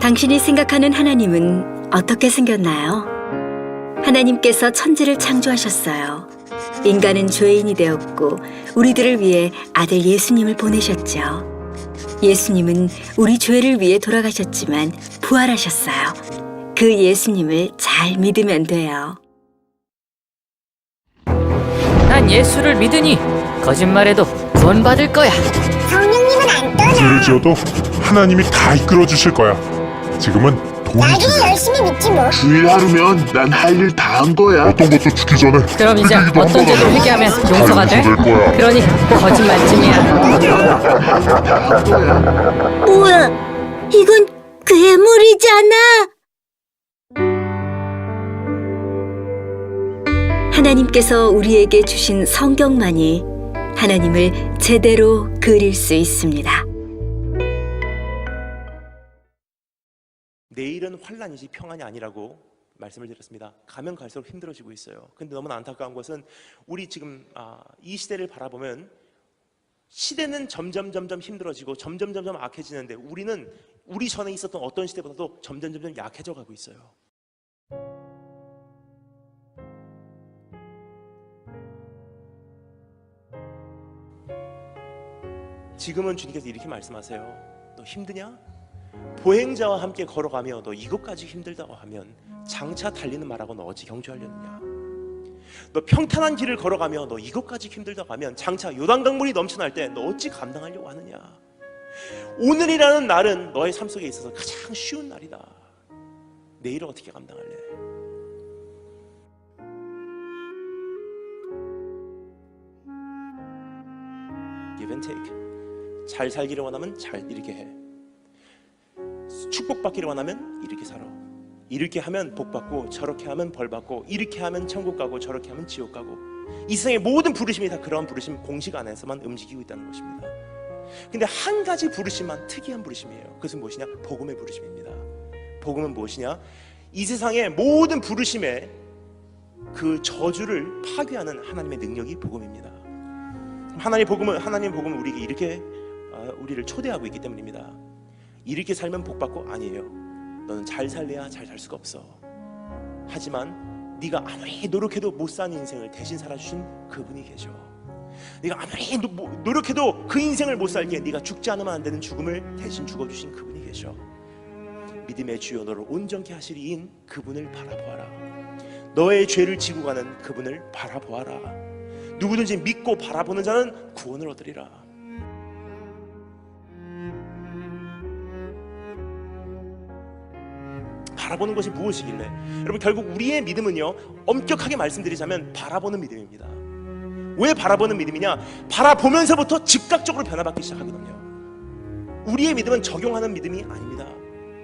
당신이 생각하는 하나님은 어떻게 생겼나요? 하나님께서 천지를 창조하셨어요. 인간은 죄인이 되었고 우리들을 위해 아들 예수님을 보내셨죠. 예수님은 우리 죄를 위해 돌아가셨지만 부활하셨어요. 그 예수님을 잘 믿으면 돼요. 난 예수를 믿으니 거짓말해도 구원받을 거야. 성령님은 안 떠나. 죄를 지어도 하나님이 다 이끌어 주실 거야. 지금은 돈이 나중에 중요해. 열심히 믿지 뭐. 주일 하루면 난 할 일 다 한 거야. 어떤 것도 죽기 전에 그럼 이제 회개기도 어떤 한 죄도 번 회개하면 하고 용서가 다 돼? 용서될 거야. 그러니 거짓말쯤이야. 뭐야? 이건 괴물이잖아. 하나님께서 우리에게 주신 성경만이 하나님을 제대로 그릴 수 있습니다. 내일은 환란이지 평안이 아니라고 말씀을 드렸습니다. 가면 갈수록 힘들어지고 있어요. 근데 너무나 안타까운 것은 우리 지금 이 시대를 바라보면 시대는 점점 힘들어지고 점점 악해지는데 우리는 우리 전에 있었던 어떤 시대보다도 점점 약해져 가고 있어요. 지금은 주님께서 이렇게 말씀하세요. 너 힘드냐? 보행자와 함께 걸어가며 너 이것까지 힘들다고 하면 장차 달리는 말하고 너 어찌 경주하려느냐? 너 평탄한 길을 걸어가며 너 이것까지 힘들다고 하면 장차 요단강물이 넘쳐날 때 너 어찌 감당하려고 하느냐? 오늘이라는 날은 너의 삶 속에 있어서 가장 쉬운 날이다. 내일을 어떻게 감당할래? Give and take. 잘 살기를 원하면 잘 이렇게 해. 축복받기를 원하면 이렇게 살아. 이렇게 하면 복받고 저렇게 하면 벌받고 이렇게 하면 천국 가고 저렇게 하면 지옥 가고 이 세상의 모든 부르심이 다 그런 부르심 공식 안에서만 움직이고 있다는 것입니다. 근데 한 가지 부르심만 특이한 부르심이에요. 그것은 무엇이냐? 복음의 부르심입니다. 복음은 무엇이냐? 이 세상의 모든 부르심의 그 저주를 파괴하는 하나님의 능력이 복음입니다. 하나님의 복음은 우리에게 이렇게 우리를 초대하고 있기 때문입니다. 이렇게 살면 복받고 아니에요. 너는 잘 살래야 잘 살 수가 없어. 하지만 네가 아무리 노력해도 못 사는 인생을 대신 살아주신 그분이 계셔. 네가 아무리 노력해도 그 인생을 못 살게 네가 죽지 않으면 안 되는 죽음을 대신 죽어주신 그분이 계셔. 믿음의 주여 너를 온전케 하시리인 그분을 바라보아라. 너의 죄를 지고 가는 그분을 바라보아라. 누구든지 믿고 바라보는 자는 구원을 얻으리라. 바라보는 것이 무엇이길래? 여러분 결국 우리의 믿음은요, 엄격하게 말씀드리자면 바라보는 믿음입니다. 왜 바라보는 믿음이냐? 바라보면서부터 즉각적으로 변화받기 시작하거든요. 우리의 믿음은 적용하는 믿음이 아닙니다.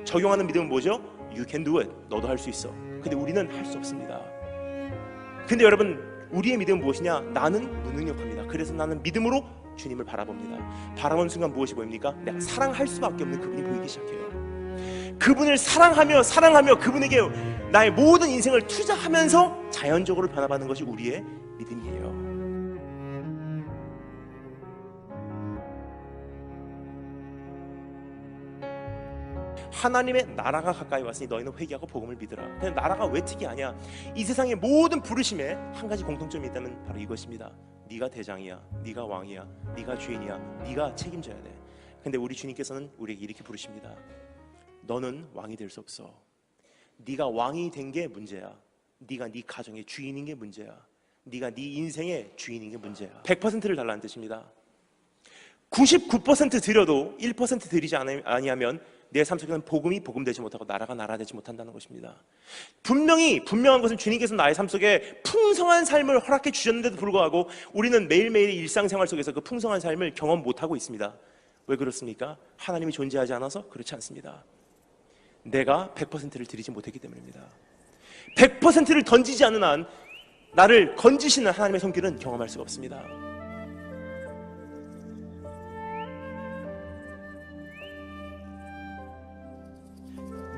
적용하는 믿음은 뭐죠? You can do it. 너도 할 수 있어. 근데 우리는 할 수 없습니다. 근데 여러분 우리의 믿음은 무엇이냐? 나는 무능력합니다. 그래서 나는 믿음으로 주님을 바라봅니다. 바라보는 순간 무엇이 보입니까? 내가 사랑할 수밖에 없는 그분이 보이기 시작해요. 그분을 사랑하며 그분에게 나의 모든 인생을 투자하면서 자연적으로 변화받는 것이 우리의 믿음이에요. 하나님의 나라가 가까이 왔으니 너희는 회개하고 복음을 믿으라. 근데 나라가 왜 특이하냐? 이 세상의 모든 부르심에 한 가지 공통점이 있다면 바로 이것입니다. 네가 대장이야, 네가 왕이야, 네가 주인이야, 네가 책임져야 돼. 근데 우리 주님께서는 우리에게 이렇게 부르십니다. 너는 왕이 될 수 없어. 네가 왕이 된 게 문제야. 네가 네 가정의 주인인 게 문제야. 네가 네 인생의 주인인 게 문제야. 100%를 달라는 뜻입니다. 99% 드려도 1% 드리지 아니하면 내 삶 속에는 복음이 복음되지 못하고 나라가 나라되지 못한다는 것입니다. 분명한 것은 주님께서 나의 삶 속에 풍성한 삶을 허락해 주셨는데도 불구하고 우리는 매일매일의 일상생활 속에서 그 풍성한 삶을 경험 못하고 있습니다. 왜 그렇습니까? 하나님이 존재하지 않아서? 그렇지 않습니다. 내가 100%를 드리지 못했기 때문입니다. 100%를 던지지 않는 한 나를 건지시는 하나님의 손길은 경험할 수가 없습니다.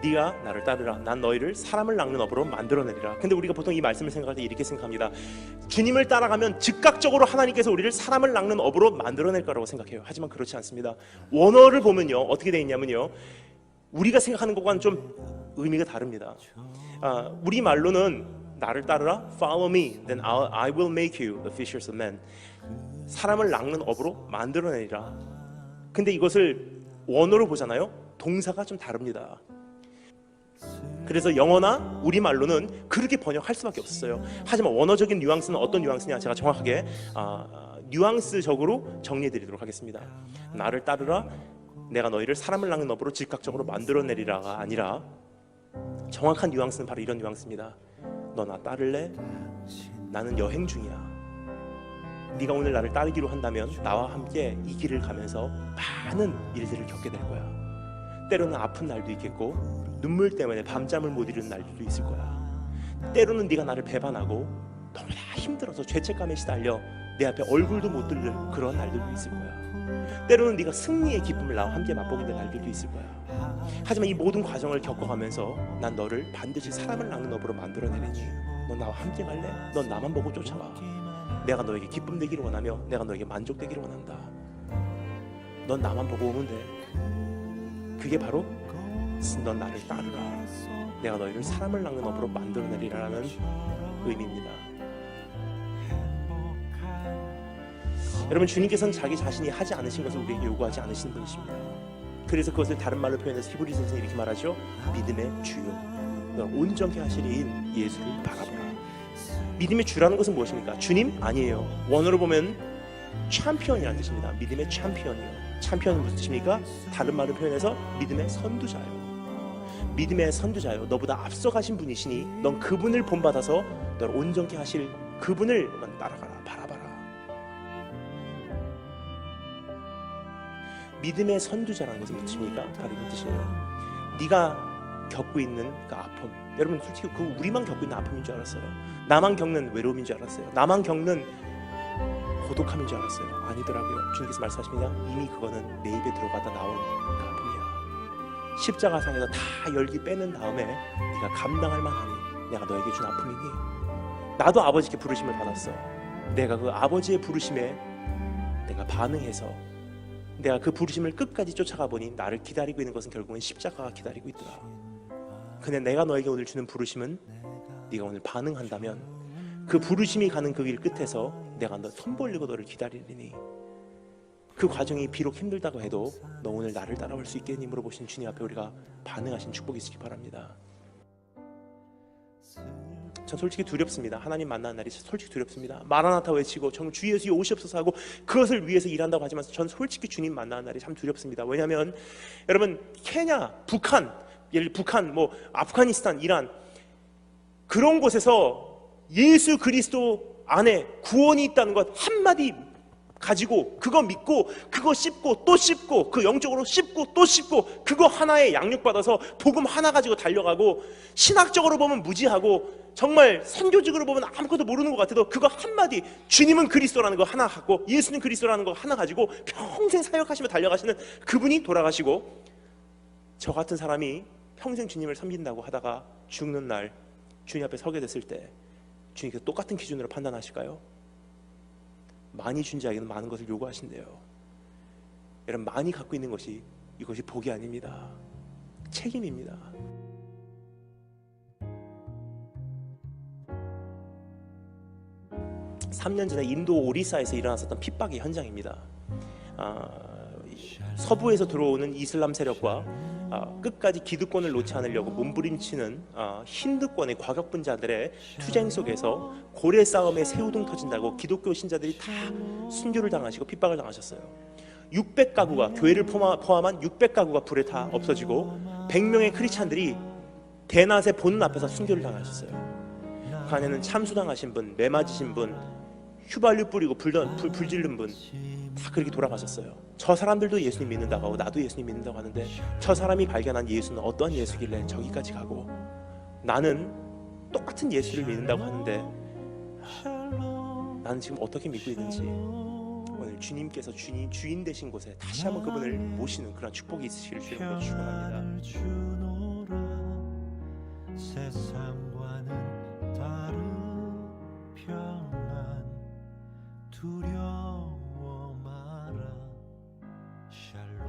네가 나를 따르라. 난 너희를 사람을 낚는 업으로 만들어내리라. 근데 우리가 보통 이 말씀을 생각할 때 이렇게 생각합니다. 주님을 따라가면 즉각적으로 하나님께서 우리를 사람을 낚는 업으로 만들어낼 거라고 생각해요. 하지만 그렇지 않습니다. 원어를 보면요, 어떻게 되어 있냐면요, 우리가 생각하는 것과는 좀 의미가 다릅니다. 우리 말로는 나를 따르라, follow me, then I will make you the fishers of men. 사람을 낚는 업으로 만들어내리라. 근데 이것을 원어로 보잖아요. 동사가 좀 다릅니다. 그래서 영어나 우리말로는 그렇게 번역할 수밖에 없었어요. 하지만 원어적인 뉘앙스는 어떤 뉘앙스냐, 제가 정확하게 뉘앙스적으로 정리해드리도록 하겠습니다. 나를 따르라, 내가 너희를 사람을 낚는 업으로 즉각적으로 만들어내리라가 아니라 정확한 뉘앙스는 바로 이런 뉘앙스입니다. 너 나 따를래? 나는 여행 중이야. 네가 오늘 나를 따르기로 한다면 나와 함께 이 길을 가면서 많은 일들을 겪게 될 거야. 때로는 아픈 날도 있겠고 눈물 때문에 밤잠을 못 이루는 날들도 있을 거야. 때로는 네가 나를 배반하고 너무나 힘들어서 죄책감에 시달려 내 앞에 얼굴도 못 들을 그런 날들도 있을 거야. 때로는 네가 승리의 기쁨을 나와 함께 맛보게 될 날들도 있을 거야. 하지만 이 모든 과정을 겪어가면서 난 너를 반드시 사람을 낚는 업으로 만들어내리니 넌 나와 함께 갈래? 넌 나만 보고 쫓아와. 내가 너에게 기쁨 되기를 원하며 내가 너에게 만족되기를 원한다. 넌 나만 보고 오면 돼. 그게 바로 넌 나를 따르라, 내가 너희를 사람을 낚는 업으로 만들어내리라는 의미입니다. 여러분, 주님께서는 자기 자신이 하지 않으신 것을 우리에게 요구하지 않으시는 분이십니다. 그래서 그것을 다른 말로 표현해서 히브리서에서 이렇게 말하죠. 믿음의 주요, 너를 온전케 하시리인 예수를 바라보라. 믿음의 주라는 것은 무엇입니까? 주님? 아니에요. 원어로 보면 챔피언이라는 뜻입니다. 믿음의 챔피언이요. 챔피언은 무슨 뜻입니까? 다른 말로 표현해서 믿음의 선두자요. 믿음의 선두자요. 너보다 앞서가신 분이시니 넌 그분을 본받아서 너를 온전케 하실 그분을 넌 따라가라, 바라봐라. 믿음의 선두자라는 것은 무엇입니까? 바로 이런 뜻이에요. 네가 겪고 있는 그 아픔, 여러분 솔직히 그 우리만 겪고 있는 아픔인 줄 알았어요. 나만 겪는 외로움인 줄 알았어요. 나만 겪는 고독함인 줄 알았어요. 아니더라고요. 주님께서 말씀하십니다. 이미 그거는 내 입에 들어가다 나온 그 아픔이야. 십자가상에서 다 열기 빼는 다음에 네가 감당할 만하니 내가 너에게 준 아픔이니. 나도 아버지께 부르심을 받았어. 내가 그 아버지의 부르심에 내가 반응해서 내가 그 부르심을 끝까지 쫓아가 보니 나를 기다리고 있는 것은 결국은 십자가가 기다리고 있더라. 근데 내가 너에게 오늘 주는 부르심은 네가 오늘 반응한다면 그 부르심이 가는 그 길 끝에서 내가 너 손 벌리고 너를 기다리리니 그 과정이 비록 힘들다고 해도 너 오늘 나를 따라올 수 있겠니 물어보신 주님 앞에 우리가 반응하신 축복이 있으시기 바랍니다. 전 솔직히 두렵습니다. 하나님 만나는 날이 솔직히 두렵습니다. 마라나타 외치고 정말 주 예수여 오시옵소서 하고 그것을 위해서 일한다고 하지만 전 솔직히 주님 만나는 날이 참 두렵습니다. 왜냐하면 여러분 케냐, 북한, 예를 북한, 아프가니스탄, 이란 그런 곳에서 예수 그리스도 안에 구원이 있다는 것 한마디 가지고 그거 믿고 그거 씹고 또 씹고 그 영적으로 씹고 또 씹고 그거 하나에 양육받아서 복음 하나 가지고 달려가고 신학적으로 보면 무지하고 정말 선교적으로 보면 아무것도 모르는 것 같아도 그거 한마디 주님은 그리스도라는 거 하나 갖고 예수는 그리스도라는 거 하나 가지고 평생 사역하시며 달려가시는 그분이 돌아가시고 저 같은 사람이 평생 주님을 섬긴다고 하다가 죽는 날 주님 앞에 서게 됐을 때 주님께서 똑같은 기준으로 판단하실까요? 많이 준 자에게는 많은 것을 요구하신대요. 여러분, 많이 갖고 있는 것이 이것이 복이 아닙니다. 책임입니다. 삼 년 전에 인도 오리사에서 일어났었던 핍박의 현장입니다. 서부에서 들어오는 이슬람 세력과 끝까지 기득권을 놓지 않으려고 몸부림치는 힌두권의 과격분자들의 투쟁 속에서 고래 싸움에 새우등 터진다고 기독교 신자들이 다 순교를 당하시고 핍박을 당하셨어요. 600가구가 교회를 포함한 600가구가 불에 타 없어지고 100명의 크리스찬들이 대낮에 보는 앞에서 순교를 당하셨어요. 그 안에는 참수당하신 분, 매 맞으신 분, 휘발유 뿌리고 불 지른 분 다 그렇게 돌아가셨어요. 저 사람들도 예수님 믿는다고 하고 나도 예수님 믿는다고 하는데 저 사람이 발견한 예수는 어떠한 예수길래 저기까지 가고 나는 똑같은 예수를 믿는다고 하는데 나는 지금 어떻게 믿고 있는지 오늘 주님께서 주인 되신 곳에 다시 한번 그분을 모시는 그런 축복이 있으시길 주님으로 축원합니다. 세상과는 다른 평안 두려워 마라 샬롬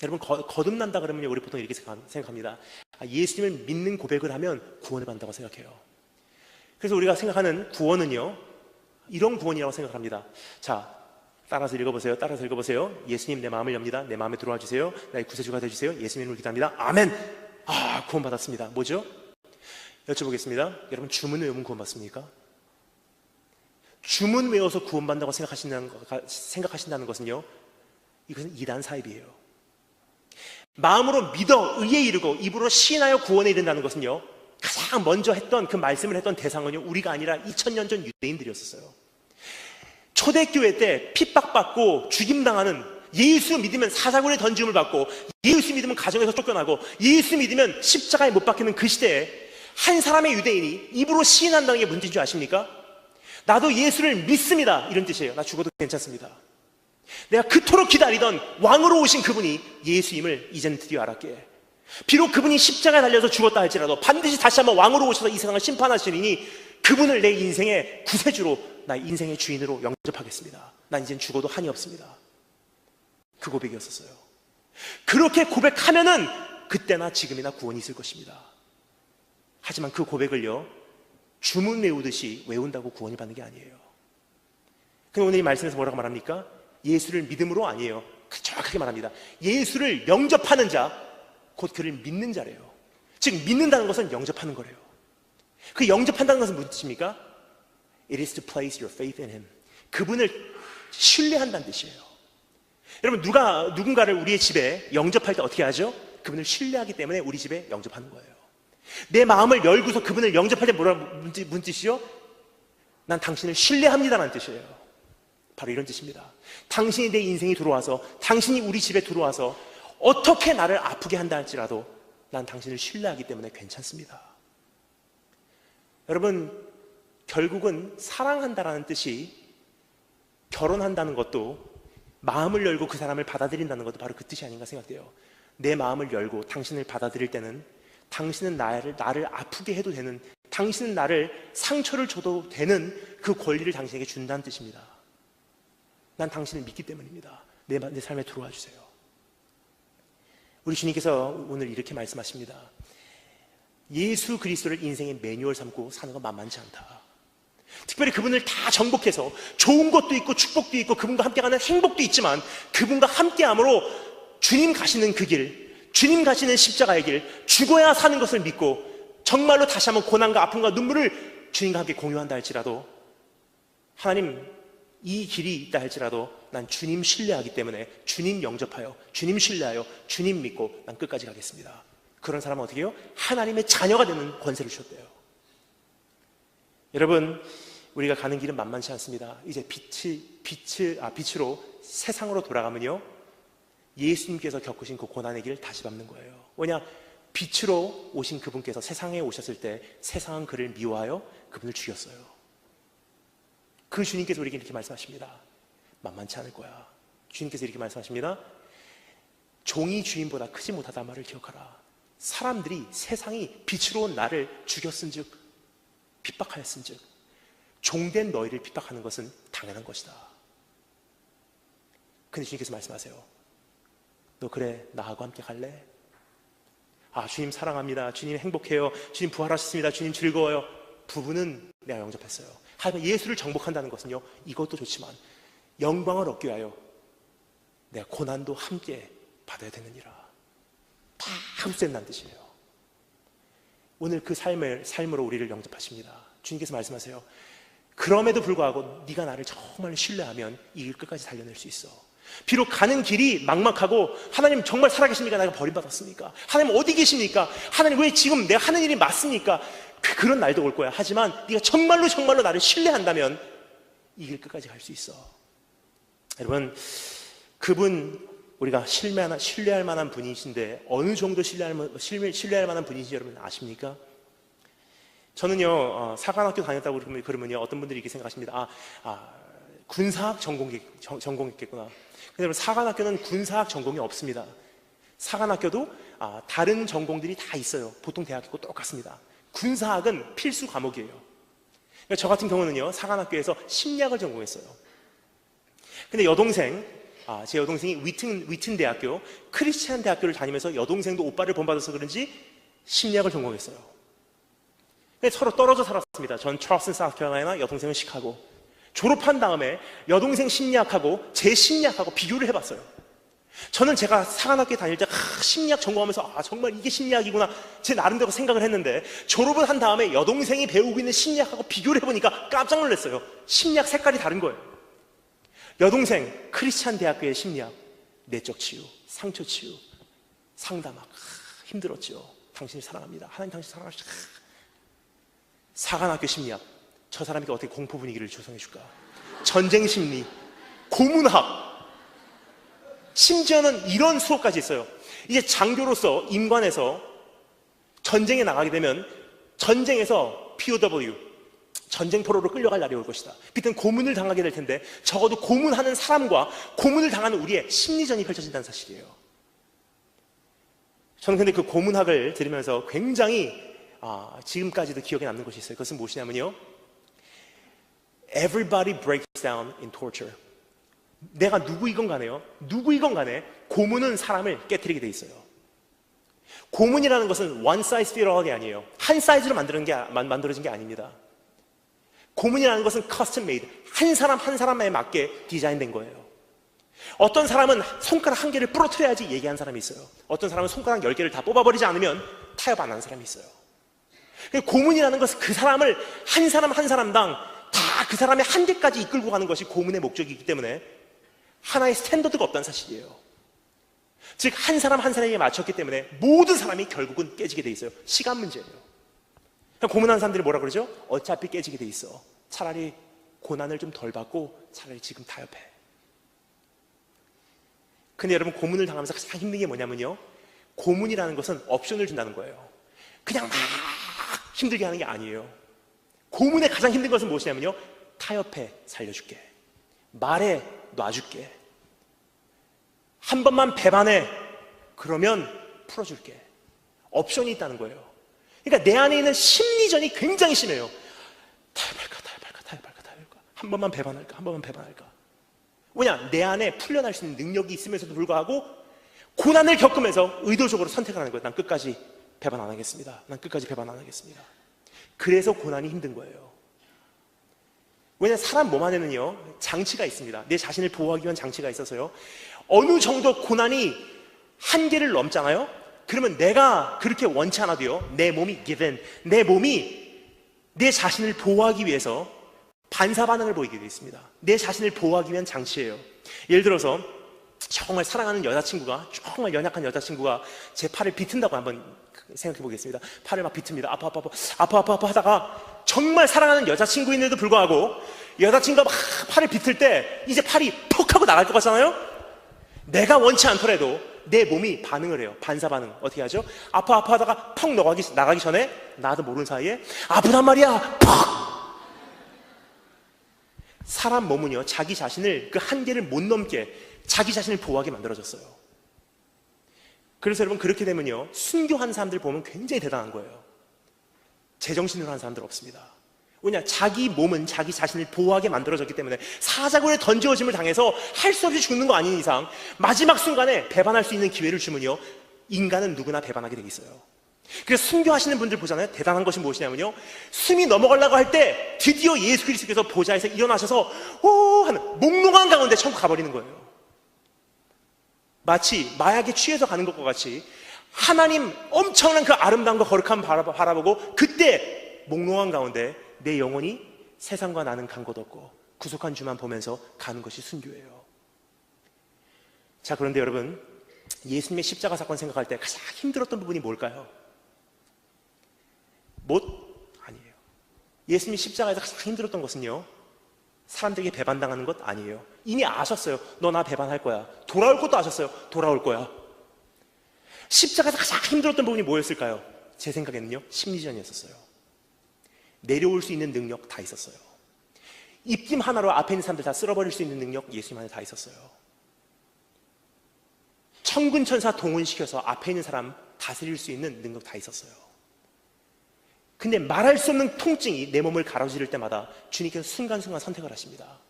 여러분 거듭난다 그러면 우리 보통 이렇게 생각합니다. 예수님을 믿는 고백을 하면 구원을 받는다고 생각해요. 그래서 우리가 생각하는 구원은요, 이런 구원이라고 생각합니다. 자, 따라서 읽어보세요. 따라서 읽어보세요. 예수님 내 마음을 엽니다. 내 마음에 들어와 주세요. 나의 구세주가 되어주세요. 예수님을 기도합니다. 아멘. 구원 받았습니다. 뭐죠? 여쭤보겠습니다. 여러분 주문 외우면 구원 받습니까? 주문 외워서 구원 받는다고 생각하신다는 것은요, 이것은 이단 사입이에요. 마음으로 믿어 의에 이르고 입으로 시인하여 구원에 이른다는 것은요, 가장 먼저 했던 그 말씀을 했던 대상은요, 우리가 아니라 2000년 전 유대인들이었어요. 초대교회 때 핍박받고 죽임당하는, 예수 믿으면 사자굴에 던짐을 받고, 예수 믿으면 가정에서 쫓겨나고, 예수 믿으면 십자가에 못 박히는 그 시대에 한 사람의 유대인이 입으로 시인한다는 게 문제인 줄 아십니까? 나도 예수를 믿습니다, 이런 뜻이에요. 나 죽어도 괜찮습니다. 내가 그토록 기다리던 왕으로 오신 그분이 예수임을 이제는 드디어 알았기에, 비록 그분이 십자가에 달려서 죽었다 할지라도 반드시 다시 한번 왕으로 오셔서 이 세상을 심판하시리니 그분을 내 인생의 구세주로, 나의 인생의 주인으로 영접하겠습니다. 난 이젠 죽어도 한이 없습니다. 그 고백이었었어요. 그렇게 고백하면은 그때나 지금이나 구원이 있을 것입니다. 하지만 그 고백을요, 주문 외우듯이 외운다고 구원이 받는 게 아니에요. 근데 오늘 이 말씀에서 뭐라고 말합니까? 예수를 믿음으로 아니에요. 정확하게 말합니다. 예수를 영접하는 자, 곧 그를 믿는 자래요. 즉 믿는다는 것은 영접하는 거래요. 그 영접한다는 것은 무슨 뜻입니까? It is to place your faith in Him. 그분을 신뢰한다는 뜻이에요. 여러분, 누군가를 우리의 집에 영접할 때 어떻게 하죠? 그분을 신뢰하기 때문에 우리 집에 영접하는 거예요. 내 마음을 열고서 그분을 영접할 때 무슨 뜻이죠? 난 당신을 신뢰합니다라는 뜻이에요. 바로 이런 뜻입니다. 당신이 내 인생에 들어와서, 당신이 우리 집에 들어와서 어떻게 나를 아프게 한다 할지라도 난 당신을 신뢰하기 때문에 괜찮습니다. 여러분, 결국은 사랑한다라는 뜻이, 결혼한다는 것도, 마음을 열고 그 사람을 받아들인다는 것도 바로 그 뜻이 아닌가 생각돼요. 내 마음을 열고 당신을 받아들일 때는 당신은 나를 아프게 해도 되는, 당신은 나를 상처를 줘도 되는 그 권리를 당신에게 준다는 뜻입니다. 난 당신을 믿기 때문입니다. 내 삶에 들어와 주세요. 우리 주님께서 오늘 이렇게 말씀하십니다. 예수 그리스도를 인생의 매뉴얼 삼고 사는 건 만만치 않다. 특별히 그분을 다 정복해서 좋은 것도 있고 축복도 있고 그분과 함께 가는 행복도 있지만, 그분과 함께함으로 주님 가시는 그 길, 주님 가시는 십자가의 길, 죽어야 사는 것을 믿고 정말로 다시 한번 고난과 아픔과 눈물을 주님과 함께 공유한다 할지라도, 하나님 이 길이 있다 할지라도 난 주님 신뢰하기 때문에 주님 영접하여, 주님 신뢰하여, 주님 믿고 난 끝까지 가겠습니다. 그런 사람은 어떻게 해요? 하나님의 자녀가 되는 권세를 주셨대요. 여러분, 우리가 가는 길은 만만치 않습니다. 이제 빛으로 세상으로 돌아가면요, 예수님께서 겪으신 그 고난의 길을 다시 밟는 거예요. 왜냐? 빛으로 오신 그분께서 세상에 오셨을 때 세상은 그를 미워하여 그분을 죽였어요. 그 주님께서 우리에게 이렇게 말씀하십니다. 만만치 않을 거야. 주님께서 이렇게 말씀하십니다. 종이 주인보다 크지 못하다 말을 기억하라. 사람들이, 세상이 빛으로 나를 죽였은즉, 핍박하였은즉, 종된 너희를 핍박하는 것은 당연한 것이다. 근데 주님께서 말씀하세요. 너 그래, 나하고 함께 갈래? 주님 사랑합니다. 주님 행복해요. 주님 부활하셨습니다. 주님 즐거워요. 부부는 내가 영접했어요. 하지만 예수를 정복한다는 것은요, 이것도 좋지만 영광을 얻기 위하여 내가 고난도 함께 받아야 되느니라. 다 흡수된다는 뜻이에요. 오늘 그 삶으로 우리를 영접하십니다. 주님께서 말씀하세요. 그럼에도 불구하고 네가 나를 정말 신뢰하면 이 길 끝까지 달려낼 수 있어. 비록 가는 길이 막막하고, 하나님 정말 살아계십니까? 내가 버림받았습니까? 하나님 어디 계십니까? 하나님 왜 지금 내가 하는 일이 맞습니까? 그런 날도 올 거야. 하지만 네가 정말로 나를 신뢰한다면 이 길 끝까지 갈 수 있어. 여러분, 그분 우리가 신뢰할 만한 분이신데 어느 정도 신뢰할 만한 분이신지 여러분 아십니까? 저는요, 사관학교 다녔다고 그러면요, 어떤 분들이 이렇게 생각하십니다. 군사학 전공했겠구나. 근데 여러분, 사관학교는 군사학 전공이 없습니다. 사관학교도 다른 전공들이 다 있어요. 보통 대학교 똑같습니다. 군사학은 필수 과목이에요. 그러니까 저 같은 경우는요, 사관학교에서 심리학을 전공했어요. 근데 여동생, 제 여동생이 위튼 대학교, 크리스찬 대학교를 다니면서 여동생도 오빠를 본받아서 그런지 심리학을 전공했어요. 서로 떨어져 살았습니다. 전 찰스턴 사우스캐롤라이나, 여동생은 시카고. 졸업한 다음에 여동생 심리학하고 제 심리학하고 비교를 해봤어요. 저는 제가 사관학교에 다닐 때 심리학 전공하면서 정말 이게 심리학이구나 제 나름대로 생각을 했는데, 졸업을 한 다음에 여동생이 배우고 있는 심리학하고 비교를 해보니까 깜짝 놀랐어요. 심리학 색깔이 다른 거예요. 여동생 크리스찬 대학교의 심리학, 내적 치유, 상처 치유, 상담학, 힘들었죠. 당신을 사랑합니다. 하나님 당신 사랑하시죠. 사관학교 심리학, 저 사람에게 어떻게 공포 분위기를 조성해 줄까? 전쟁 심리, 고문학, 심지어는 이런 수업까지 있어요. 이제 장교로서 임관에서 전쟁에 나가게 되면 전쟁에서 POW, 전쟁포로로 끌려갈 날이 올 것이다. 비튼 고문을 당하게 될 텐데 적어도 고문하는 사람과 고문을 당하는 우리의 심리전이 펼쳐진다는 사실이에요. 저는 근데 그 고문학을 들으면서 굉장히 지금까지도 기억에 남는 것이 있어요. 그것은 무엇이냐면요, Everybody breaks down in torture. 내가 누구이건 간에요, 누구이건 간에 고문은 사람을 깨트리게 돼 있어요. 고문이라는 것은 one size fit all이 아니에요. 한 사이즈로 만들어진 게 아닙니다. 고문이라는 것은 custom made, 한 사람 한 사람에 맞게 디자인된 거예요. 어떤 사람은 손가락 한 개를 부러뜨려야지 얘기하는 사람이 있어요. 어떤 사람은 손가락 10개를 다 뽑아버리지 않으면 타협 안 하는 사람이 있어요. 고문이라는 것은 그 사람을 한 사람 한 사람당 다 그 사람의 한계까지 이끌고 가는 것이 고문의 목적이기 때문에 하나의 스탠더드가 없다는 사실이에요. 즉 한 사람 한 사람에게 맞췄기 때문에 모든 사람이 결국은 깨지게 돼 있어요. 시간 문제예요. 고문하는 사람들이 뭐라 그러죠? 어차피 깨지게 돼 있어. 차라리 고난을 좀 덜 받고 차라리 지금 타협해. 근데 여러분, 고문을 당하면서 가장 힘든 게 뭐냐면요, 고문이라는 것은 옵션을 준다는 거예요. 그냥 막 힘들게 하는 게 아니에요. 고문의 가장 힘든 것은 무엇이냐면요, 타협해, 살려줄게. 말해, 놔줄게. 한 번만 배반해, 그러면 풀어줄게. 옵션이 있다는 거예요. 그러니까 내 안에 있는 심리전이 굉장히 심해요. 타협할까. 한 번만 배반할까. 왜냐, 내 안에 풀려날 수 있는 능력이 있으면서도 불구하고 고난을 겪으면서 의도적으로 선택을 하는 거예요. 난 끝까지 배반 안 하겠습니다. 그래서 고난이 힘든 거예요. 왜냐, 사람 몸 안에는요 장치가 있습니다. 내 자신을 보호하기 위한 장치가 있어서요, 어느 정도 고난이 한계를 넘잖아요. 그러면 내가 그렇게 원치 않아도요, 내 몸이 내 자신을 보호하기 위해서 반사반응을 보이게 되어 있습니다. 내 자신을 보호하기 위한 장치예요. 예를 들어서 정말 사랑하는 여자친구가, 정말 연약한 여자친구가 제 팔을 비튼다고 한번 생각해 보겠습니다. 팔을 막 비틉니다. 아파 하다가 정말 사랑하는 여자친구인데도 불구하고 여자친구가 막 팔을 비틀 때 이제 팔이 퍽 하고 나갈 것 같잖아요. 내가 원치 않더라도 내 몸이 반응을 해요. 반사반응. 어떻게 하죠? 아파 하다가 퍽 나가기 전에 나도 모르는 사이에 아프단 말이야, 퍽! 사람 몸은요, 자기 자신을, 그 한계를 못 넘게 자기 자신을 보호하게 만들어졌어요. 그래서 여러분, 그렇게 되면요, 순교한 사람들 보면 굉장히 대단한 거예요. 제정신으로 한 사람들 없습니다. 왜냐, 자기 몸은 자기 자신을 보호하게 만들어졌기 때문에 사자굴에 던져짐을 당해서 할 수 없이 죽는 거 아닌 이상 마지막 순간에 배반할 수 있는 기회를 주면요, 인간은 누구나 배반하게 되어 있어요. 그래서 순교하시는 분들 보잖아요. 대단한 것이 무엇이냐면요, 숨이 넘어가려고 할 때 드디어 예수 그리스도께서 보좌에서 일어나셔서 오 하는 몽롱한 가운데 천국 가버리는 거예요. 마치 마약에 취해서 가는 것과 같이 하나님 엄청난 그 아름다움과 거룩함을 바라보고 그때 몽롱한 가운데 내 영혼이 세상과 나는 간 곳 없고 구속한 주만 보면서 가는 것이 순교예요. 자, 그런데 여러분, 예수님의 십자가 사건 생각할 때 가장 힘들었던 부분이 뭘까요? 아니에요. 예수님이 십자가에서 가장 힘들었던 것은요, 사람들에게 배반당하는 것 아니에요. 이미 아셨어요. 너 나 배반할 거야. 돌아올 것도 아셨어요. 돌아올 거야. 십자가에서 가장 힘들었던 부분이 뭐였을까요? 제 생각에는요, 심리전이었어요. 내려올 수 있는 능력 다 있었어요. 입김 하나로 앞에 있는 사람들 다 쓸어버릴 수 있는 능력 예수님 안에 다 있었어요. 천군천사 동원시켜서 앞에 있는 사람 다스릴 수 있는 능력 다 있었어요. 근데 말할 수 없는 통증이 내 몸을 가로지를 때마다 주님께서 순간순간 선택을 하십니다.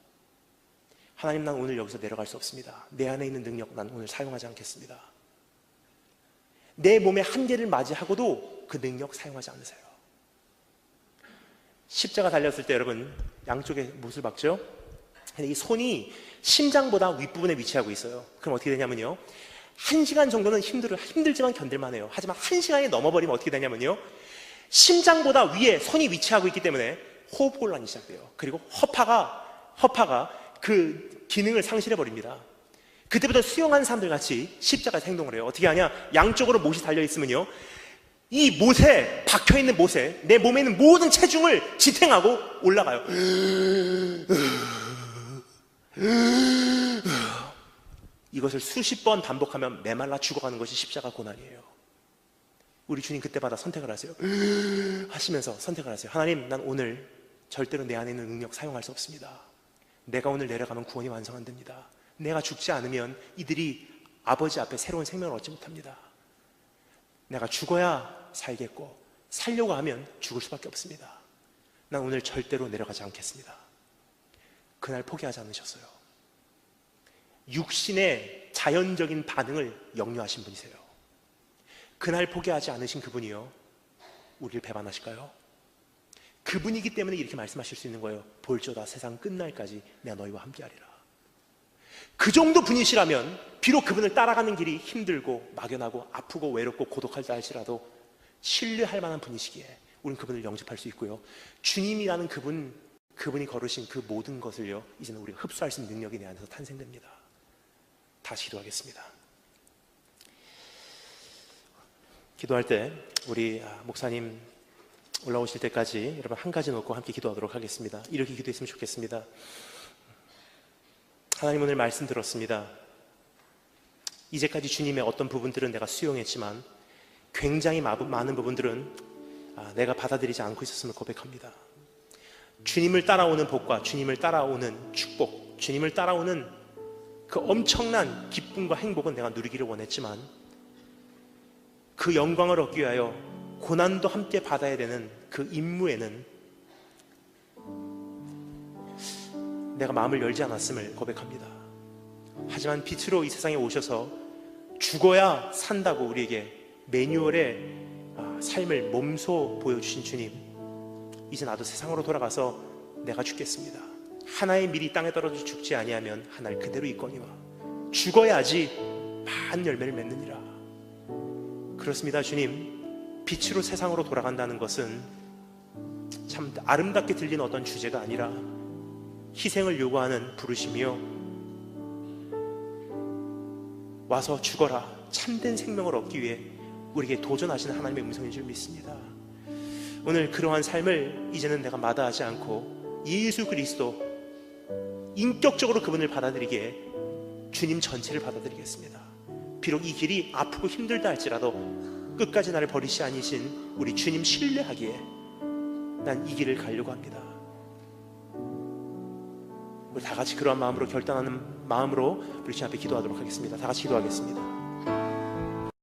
하나님, 난 오늘 여기서 내려갈 수 없습니다. 내 안에 있는 능력 난 오늘 사용하지 않겠습니다. 내 몸의 한계를 맞이하고도 그 능력 사용하지 않으세요. 십자가 달렸을 때 여러분 양쪽에 못을 박죠? 근데 이 손이 심장보다 윗부분에 위치하고 있어요. 그럼 어떻게 되냐면요, 1시간 정도는 힘들지만 견딜만해요. 하지만 1시간이 넘어버리면 어떻게 되냐면요, 심장보다 위에 손이 위치하고 있기 때문에 호흡곤란이 시작돼요. 그리고 허파가 그 기능을 상실해버립니다. 그때부터 수영하는 사람들 같이 십자가에서 행동을 해요. 어떻게 하냐, 양쪽으로 못이 달려있으면요, 이 못에, 박혀있는 못에 내 몸에 있는 모든 체중을 지탱하고 올라가요. 이것을 수십 번 반복하면 메말라 죽어가는 것이 십자가 고난이에요. 우리 주님 그때마다 선택을 하세요. 하시면서 선택을 하세요. 하나님, 난 오늘 절대로 내 안에 있는 능력 사용할 수 없습니다. 내가 오늘 내려가면 구원이 완성 안 됩니다. 내가 죽지 않으면 이들이 아버지 앞에 새로운 생명을 얻지 못합니다. 내가 죽어야 살겠고 살려고 하면 죽을 수밖에 없습니다. 난 오늘 절대로 내려가지 않겠습니다. 그날 포기하지 않으셨어요. 육신의 자연적인 반응을 역류하신 분이세요. 그날 포기하지 않으신 그분이요, 우리를 배반하실까요? 그분이기 때문에 이렇게 말씀하실 수 있는 거예요. 볼지어다 세상 끝날까지 내가 너희와 함께하리라. 그 정도 분이시라면 비록 그분을 따라가는 길이 힘들고 막연하고 아프고 외롭고 고독하다 할지라도 신뢰할 만한 분이시기에 우리는 그분을 영접할 수 있고요, 주님이라는 그분이 걸으신 그 모든 것을요, 이제는 우리가 흡수할 수 있는 능력이 내 안에서 탄생됩니다. 다시 기도하겠습니다. 기도할 때 우리 목사님 올라오실 때까지 여러분 한 가지 놓고 함께 기도하도록 하겠습니다. 이렇게 기도했으면 좋겠습니다. 하나님, 오늘 말씀 들었습니다. 이제까지 주님의 어떤 부분들은 내가 수용했지만 굉장히 많은 부분들은 내가 받아들이지 않고 있었음을 고백합니다. 주님을 따라오는 복과 주님을 따라오는 축복, 주님을 따라오는 그 엄청난 기쁨과 행복은 내가 누리기를 원했지만 그 영광을 얻기 위하여 고난도 함께 받아야 되는 그 임무에는 내가 마음을 열지 않았음을 고백합니다. 하지만 빛으로 이 세상에 오셔서 죽어야 산다고 우리에게 매뉴얼의 삶을 몸소 보여주신 주님, 이제 나도 세상으로 돌아가서 내가 죽겠습니다. 하나의 밀이 땅에 떨어져 죽지 아니하면 하나를 그대로 있거니와 죽어야지 많은 열매를 맺느니라. 그렇습니다. 주님, 빛으로 세상으로 돌아간다는 것은 참 아름답게 들리는 어떤 주제가 아니라 희생을 요구하는 부르심이요, 와서 죽어라, 참된 생명을 얻기 위해 우리에게 도전하시는 하나님의 음성인 줄 믿습니다. 오늘 그러한 삶을 이제는 내가 마다하지 않고 예수 그리스도, 인격적으로 그분을 받아들이기에 주님 전체를 받아들이겠습니다. 비록 이 길이 아프고 힘들다 할지라도 끝까지 나를 버리시 아니신 우리 주님 신뢰하기에 난 이 길을 가려고 합니다. 우리 다 같이 그러한 마음으로, 결단하는 마음으로 우리 주님 앞에 기도하도록 하겠습니다. 다 같이 기도하겠습니다.